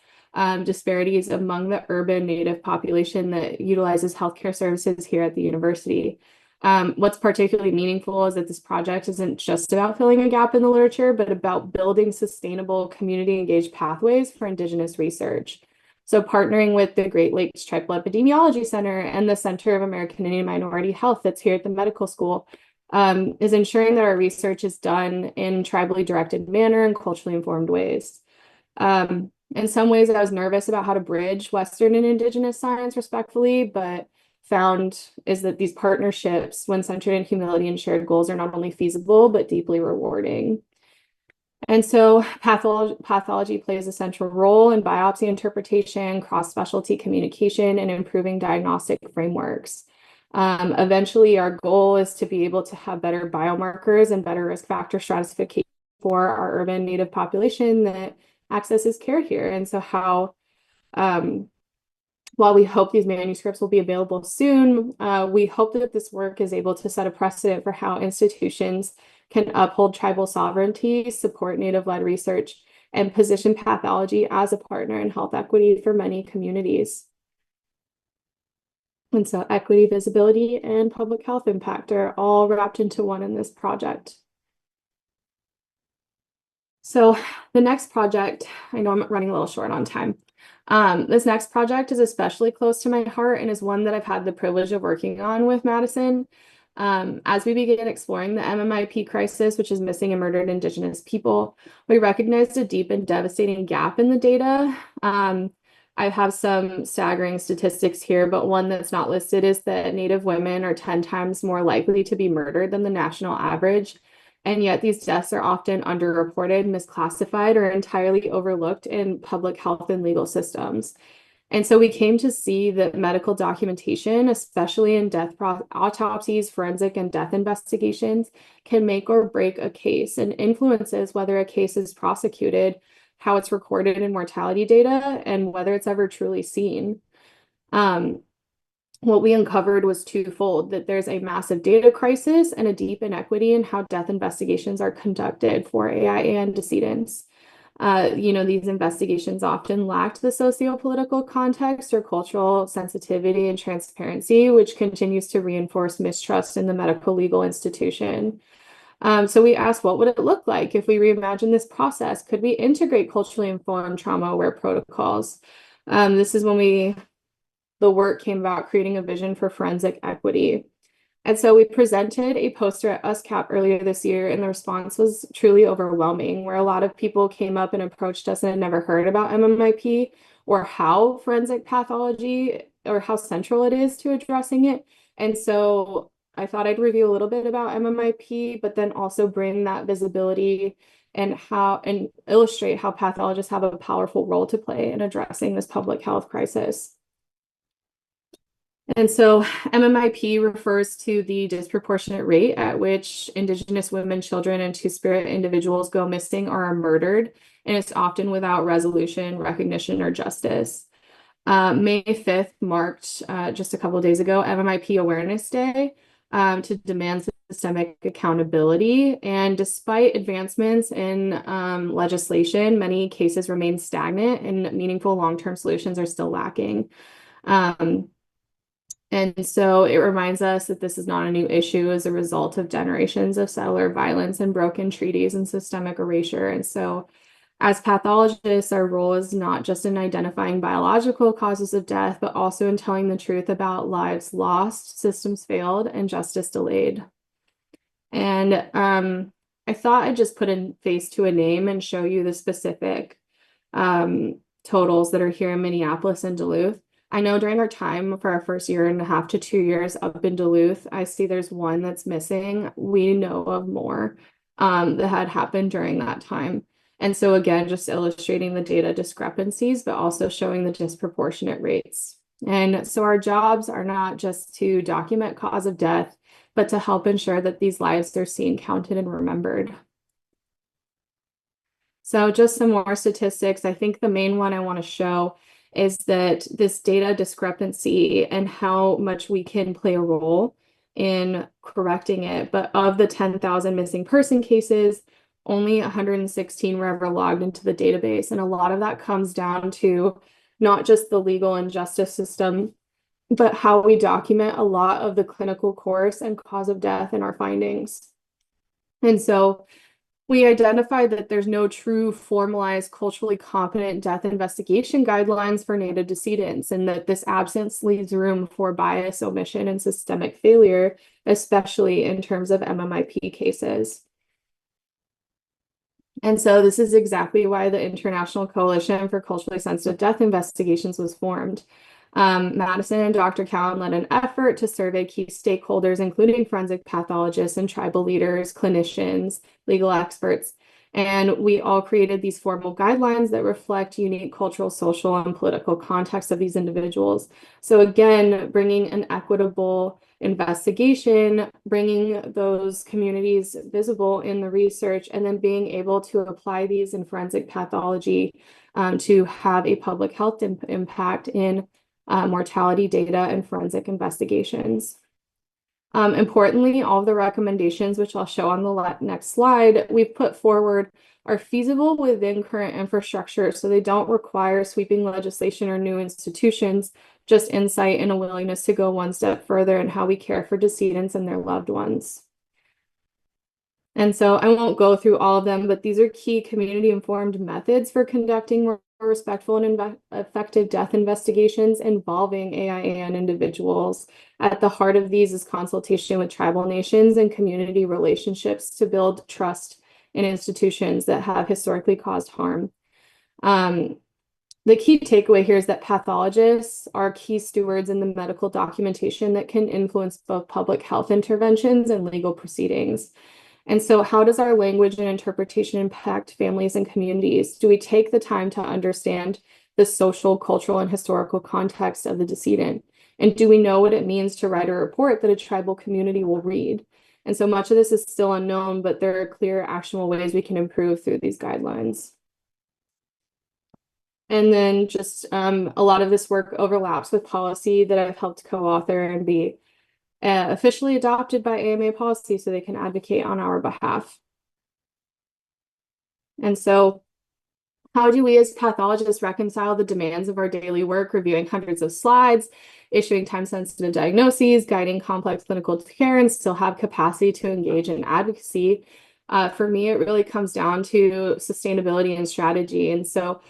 disparities among the urban Native population that utilizes healthcare services here at the university. What's particularly meaningful is that this project isn't just about filling a gap in the literature, but about building sustainable community-engaged pathways for Indigenous research. So partnering with the Great Lakes Tribal Epidemiology Center and the Center of American Indian Minority Health that's here at the medical school is ensuring that our research is done in tribally directed manner and culturally informed ways. In some ways, I was nervous about how to bridge Western and Indigenous science respectfully, but found is that these partnerships, when centered in humility and shared goals, are not only feasible, but deeply rewarding. And so pathology plays a central role in biopsy interpretation, cross-specialty communication, and improving diagnostic frameworks. Eventually, our goal is to be able to have better biomarkers and better risk factor stratification for our urban Native population that accesses care here. And so while we hope these manuscripts will be available soon, we hope that this work is able to set a precedent for how institutions can uphold tribal sovereignty, support Native-led research, and position pathology as a partner in health equity for many communities. And so equity, visibility, and public health impact are all wrapped into one in this project. So the next project, I know I'm running a little short on time. This next project is especially close to my heart and is one that I've had the privilege of working on with Madison. As we began exploring the MMIP crisis, which is missing and murdered Indigenous people, we recognized a deep and devastating gap in the data. I have some staggering statistics here, but one that's not listed is that Native women are 10 times more likely to be murdered than the national average. And yet these deaths are often underreported, misclassified, or entirely overlooked in public health and legal systems. And so we came to see that medical documentation, especially in death autopsies, forensic and death investigations, can make or break a case and influences whether a case is prosecuted, how it's recorded in mortality data, and whether it's ever truly seen. What we uncovered was twofold, that there's a massive data crisis and a deep inequity in how death investigations are conducted for AIA antecedents. These investigations often lacked the socio-political context or cultural sensitivity and transparency, which continues to reinforce mistrust in the medical legal institution. So we asked, what would it look like if we reimagine this process? Could we integrate culturally informed trauma-aware protocols? This is when the work came about creating a vision for forensic equity. And so we presented a poster at USCAP earlier this year, and the response was truly overwhelming, where a lot of people came up and approached us and had never heard about MMIP or how forensic pathology or how central it is to addressing it. And so I thought I'd review a little bit about MMIP, but then also bring that visibility and illustrate how pathologists have a powerful role to play in addressing this public health crisis. And so MMIP refers to the disproportionate rate at which Indigenous women, children, and Two-Spirit individuals go missing or are murdered, and it's often without resolution, recognition, or justice. May 5th marked, just a couple of days ago, MMIP Awareness Day to demand systemic accountability. And despite advancements in legislation, many cases remain stagnant and meaningful long-term solutions are still lacking. And so it reminds us that this is not a new issue as a result of generations of settler violence and broken treaties and systemic erasure. And so as pathologists, our role is not just in identifying biological causes of death, but also in telling the truth about lives lost, systems failed, and justice delayed. And I thought I'd just put a face to a name and show you the specific totals that are here in Minneapolis and Duluth. I know during our time for our first 1.5 to 2 years up in Duluth, I see there's one that's missing. We know of more that had happened during that time. And so again, just illustrating the data discrepancies, but also showing the disproportionate rates. And so our jobs are not just to document cause of death, but to help ensure that these lives are seen, counted, and remembered. So just some more statistics. I think the main one I want to show is that this data discrepancy and how much we can play a role in correcting it. But of the 10,000 missing person cases, only 116 were ever logged into the database. And a lot of that comes down to not just the legal and justice system, but how we document a lot of the clinical course and cause of death in our findings. And so we identified that there's no true formalized, culturally competent death investigation guidelines for Native decedents, and that this absence leaves room for bias, omission, and systemic failure, especially in terms of MMIP cases. And so this is exactly why the International Coalition for Culturally Sensitive Death Investigations was formed. Madison and Dr. Cowan led an effort to survey key stakeholders, including forensic pathologists and tribal leaders, clinicians, legal experts. And we all created these formal guidelines that reflect unique cultural, social, and political context of these individuals. So again, bringing an equitable investigation, bringing those communities visible in the research, and then being able to apply these in forensic pathology to have a public health impact in mortality data and forensic investigations. Importantly, all of the recommendations, which I'll show on the next slide, we've put forward are feasible within current infrastructure, so they don't require sweeping legislation or new institutions, just insight and a willingness to go one step further in how we care for decedents and their loved ones. And so I won't go through all of them, but these are key community-informed methods for conducting more respectful and effective death investigations involving AIAN individuals. At the heart of these is consultation with tribal nations and community relationships to build trust in institutions that have historically caused harm. The key takeaway here is that pathologists are key stewards in the medical documentation that can influence both public health interventions and legal proceedings. And so how does our language and interpretation impact families and communities? Do we take the time to understand the social, cultural, and historical context of the decedent? And do we know what it means to write a report that a tribal community will read? And so much of this is still unknown, but there are clear, actionable ways we can improve through these guidelines. And then just a lot of this work overlaps with policy that I've helped co-author and be officially adopted by AMA policy so they can advocate on our behalf. And so how do we as pathologists reconcile the demands of our daily work, reviewing hundreds of slides, issuing time-sensitive diagnoses, guiding complex clinical care, and still have capacity to engage in advocacy? For me, it really comes down to sustainability and strategy. And so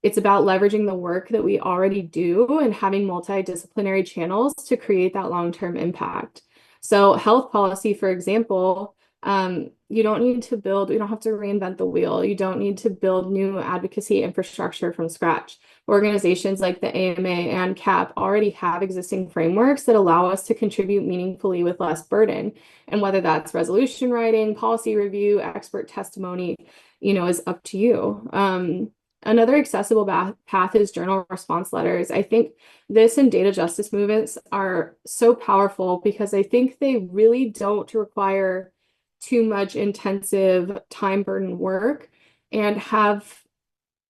it's about leveraging the work that we already do and having multidisciplinary channels to create that long-term impact. So health policy, for example, you don't need to build, you don't have to reinvent the wheel. You don't need to build new advocacy infrastructure from scratch. Organizations like the AMA and CAP already have existing frameworks that allow us to contribute meaningfully with less burden. And whether that's resolution writing, policy review, expert testimony, is up to you. Another accessible path is journal response letters. I think this and data justice movements are so powerful because I think they really don't require too much intensive time burden work and have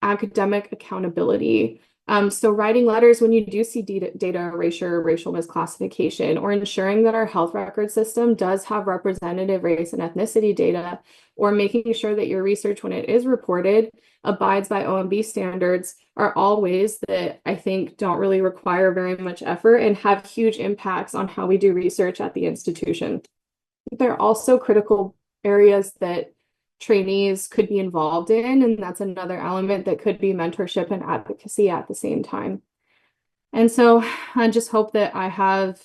academic accountability. So writing letters when you do see data erasure or racial misclassification, or ensuring that our health record system does have representative race and ethnicity data, or making sure that your research, when it is reported, abides by OMB standards, are all ways that I think don't really require very much effort and have huge impacts on how we do research at the institution. There are also critical areas that trainees could be involved in, and that's another element that could be mentorship and advocacy at the same time. And so I just hope that I have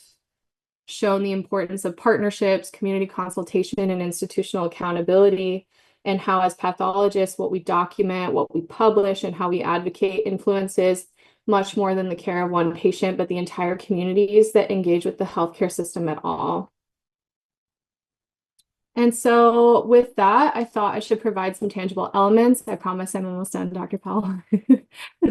shown the importance of partnerships, community consultation, and institutional accountability, and how as pathologists, what we document, what we publish, and how we advocate influences much more than the care of one patient, but the entire communities that engage with the healthcare system at all. And so with that, I thought I should provide some tangible elements. I promise I'm almost done, Dr. Powell.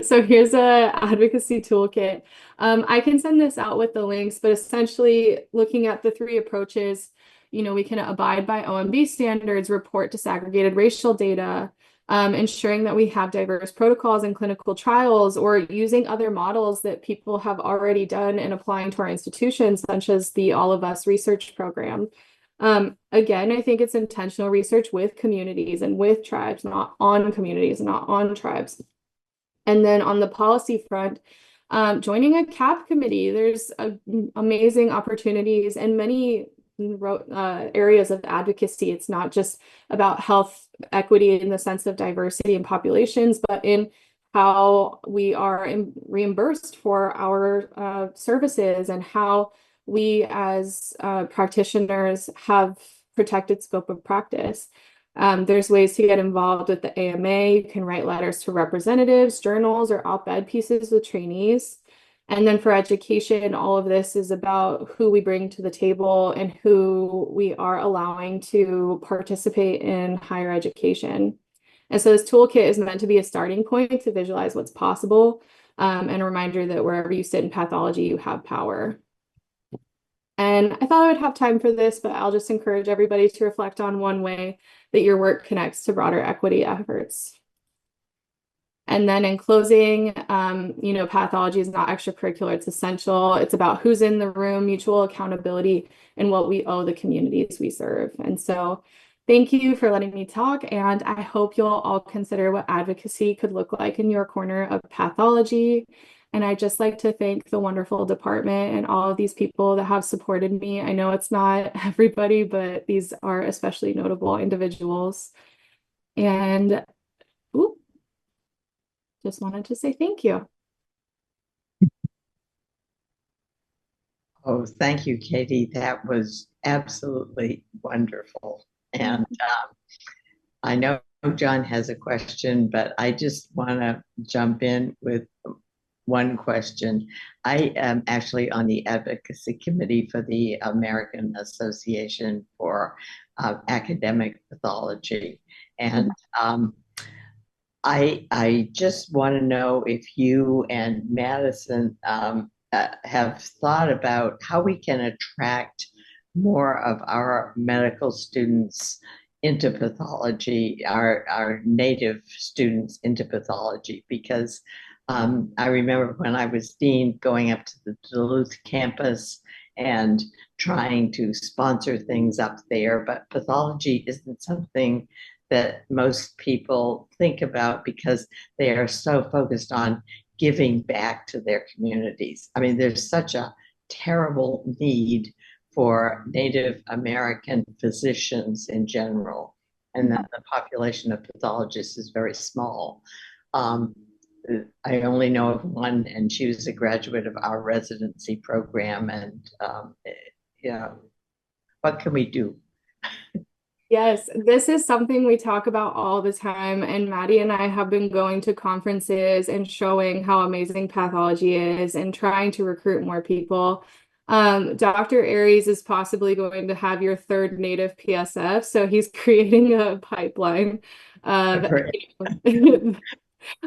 So here's a advocacy toolkit. I can send this out with the links, but essentially looking at the three approaches, we can abide by OMB standards, report disaggregated racial data, ensuring that we have diverse protocols in clinical trials, or using other models that people have already done and applying to our institutions, such as the All of Us research program. Again, I think it's intentional research with communities and with tribes, not on communities, not on tribes. And then on the policy front, joining a CAP committee, there's amazing opportunities and many areas of advocacy. It's not just about health equity in the sense of diversity in populations, but in how we are reimbursed for our services and how we as practitioners have protected scope of practice. There's ways to get involved with the AMA. You can write letters to representatives, journals, or op-ed pieces with trainees. And then for education, all of this is about who we bring to the table and who we are allowing to participate in higher education. And so this toolkit is meant to be a starting point to visualize what's possible, and a reminder that wherever you sit in pathology, you have power. And I thought I would have time for this, but I'll just encourage everybody to reflect on one way that your work connects to broader equity efforts. And then in closing, pathology is not extracurricular, it's essential. It's about who's in the room, mutual accountability, and what we owe the communities we serve. And so thank you for letting me talk, and I hope you'll all consider what advocacy could look like in your corner of pathology. And I'd just like to thank the wonderful department and all of these people that have supported me. I know it's not everybody, but these are especially notable individuals. And just wanted to say thank you. Oh, thank you, Katie. That was absolutely wonderful. And I know John has a question, but I just want to jump in with one question. I am actually on the advocacy committee for the American Association for Academic Pathology. And I just want to know if you and Madison have thought about how we can attract more of our medical students into pathology, our native students into pathology, because I remember when I was dean going up to the Duluth campus and trying to sponsor things up there, but pathology isn't something that most people think about because they are so focused on giving back to their communities. I mean, there's such a terrible need for Native American physicians in general, and that the population of pathologists is very small. I only know of one, and she was a graduate of our residency program. And what can we do? Yes, this is something we talk about all the time, and Maddie and I have been going to conferences and showing how amazing pathology is and trying to recruit more people. Dr. Aries is possibly going to have your third native PSF, so he's creating a pipeline of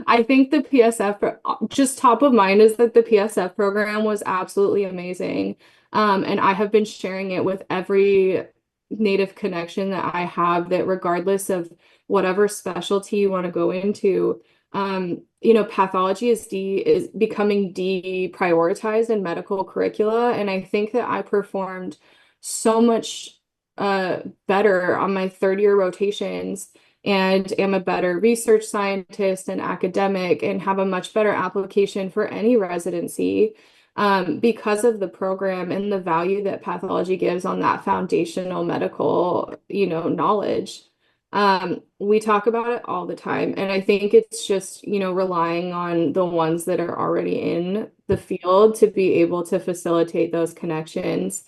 I think the PSF, just top of mind is that the PSF program was absolutely amazing. And I have been sharing it with every Native connection that I have, that regardless of whatever specialty you want to go into, pathology is becoming deprioritized in medical curricula. And I think that I performed so much better on my third year rotations and am a better research scientist and academic and have a much better application for any residency because of the program and the value that pathology gives on that foundational medical, knowledge. We talk about it all the time, and I think it's just, relying on the ones that are already in the field to be able to facilitate those connections.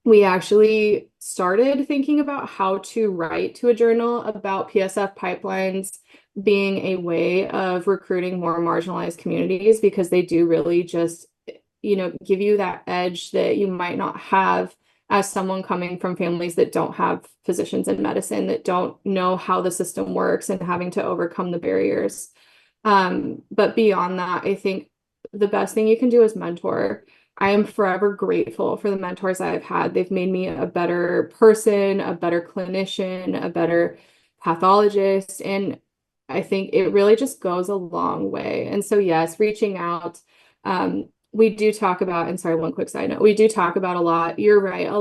We actually started thinking about how to write to a journal about PSF pipelines being a way of recruiting more marginalized communities, because they do really just, give you that edge that you might not have as someone coming from families that don't have physicians in medicine, that don't know how the system works and having to overcome the barriers. But beyond that, I think the best thing you can do is mentor. I am forever grateful for the mentors I've had. They've made me a better person, a better clinician, a better pathologist. And I think it really just goes a long way. And so, yes, reaching out. We do talk about, and sorry, one quick side note, we do talk about a lot. You're right.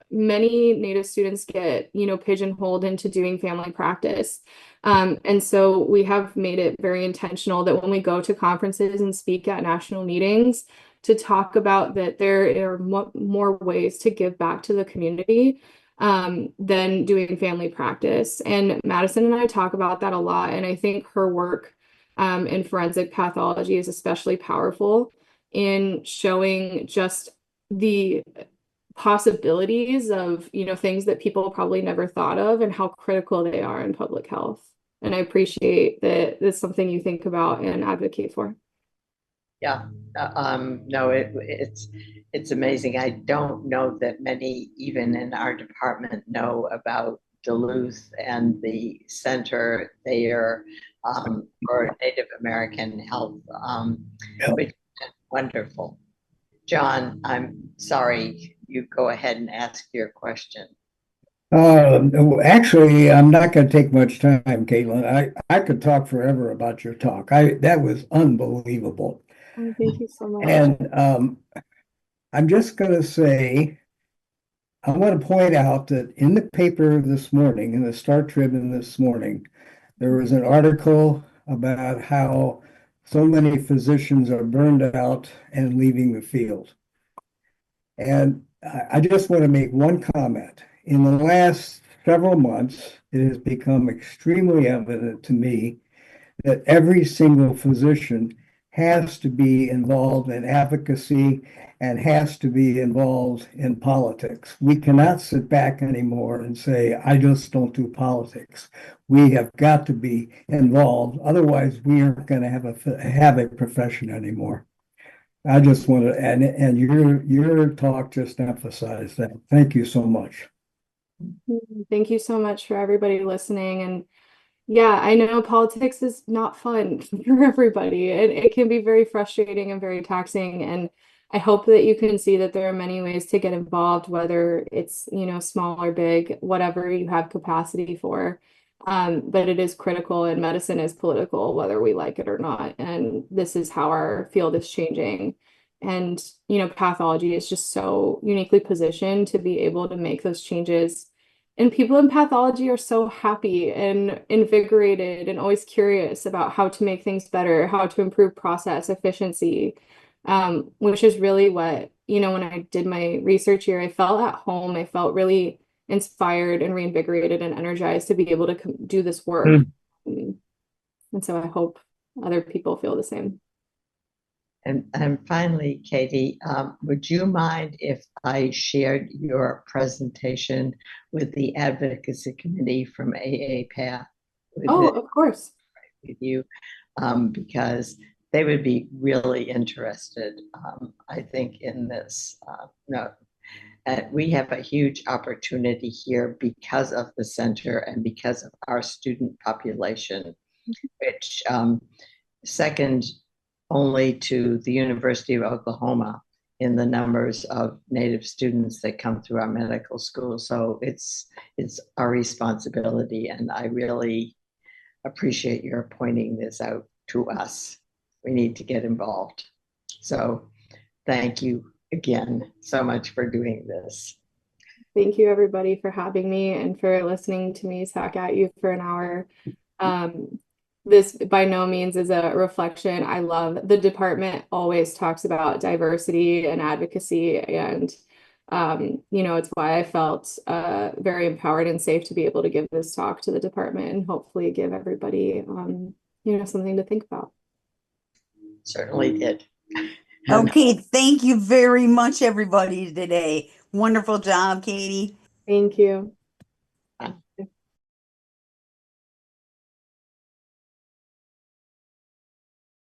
Many Native students get, pigeonholed into doing family practice. And so we have made it very intentional that when we go to conferences and speak at national meetings, to talk about that there are more ways to give back to the community than doing family practice. And Madison and I talk about that a lot. And I think her work in forensic pathology is especially powerful in showing just the possibilities of, things that people probably never thought of and how critical they are in public health. And I appreciate that it's something you think about and advocate for. Yeah, no, it's amazing. I don't know that many, even in our department, know about Duluth and the center there for Native American health, which is wonderful. John, I'm sorry, you go ahead and ask your question. Actually, I'm not going to take much time, Caitlin. I could talk forever about your talk. That was unbelievable. Oh, thank you so much. And I'm just going to say, I want to point out that in the paper this morning, in the Star Tribune this morning, there was an article about how so many physicians are burned out and leaving the field. And I just want to make one comment. In the last several months, it has become extremely evident to me that every single physician has to be involved in advocacy and has to be involved in politics. We cannot sit back anymore and say, I just don't do politics. We have got to be involved. Otherwise, we aren't going to have a profession anymore. I just want to, and your talk just emphasized that. Thank you so much. Thank you so much for everybody listening. And yeah, I know politics is not fun for everybody. It can be very frustrating and very taxing. And I hope that you can see that there are many ways to get involved, whether it's, small or big, whatever you have capacity for. But it is critical, and medicine is political, whether we like it or not. And this is how our field is changing. And, pathology is just so uniquely positioned to be able to make those changes. And people in pathology are so happy and invigorated and always curious about how to make things better, how to improve process efficiency, which is really what, when I did my research here, I felt at home. I felt really inspired and reinvigorated and energized to be able to do this work. And so I hope other people feel the same. And finally, Katie, would you mind if I shared your presentation with the advocacy committee from AAPath? Of course. With you, because they would be really interested, I think, in this. We have a huge opportunity here because of the center and because of our student population, which second only to the University of Oklahoma in the numbers of Native students that come through our medical school. So it's our responsibility, and I really appreciate your pointing this out to us. We need to get involved. So thank you again so much for doing this. Thank you, everybody, for having me and for listening to me talk at you for an hour. This by no means is a reflection. I love the department always talks about diversity and advocacy, and it's why I felt very empowered and safe to be able to give this talk to the department and hopefully give everybody something to think about. Certainly did. Okay, thank you very much, everybody, today. Wonderful job, Katie. Thank you.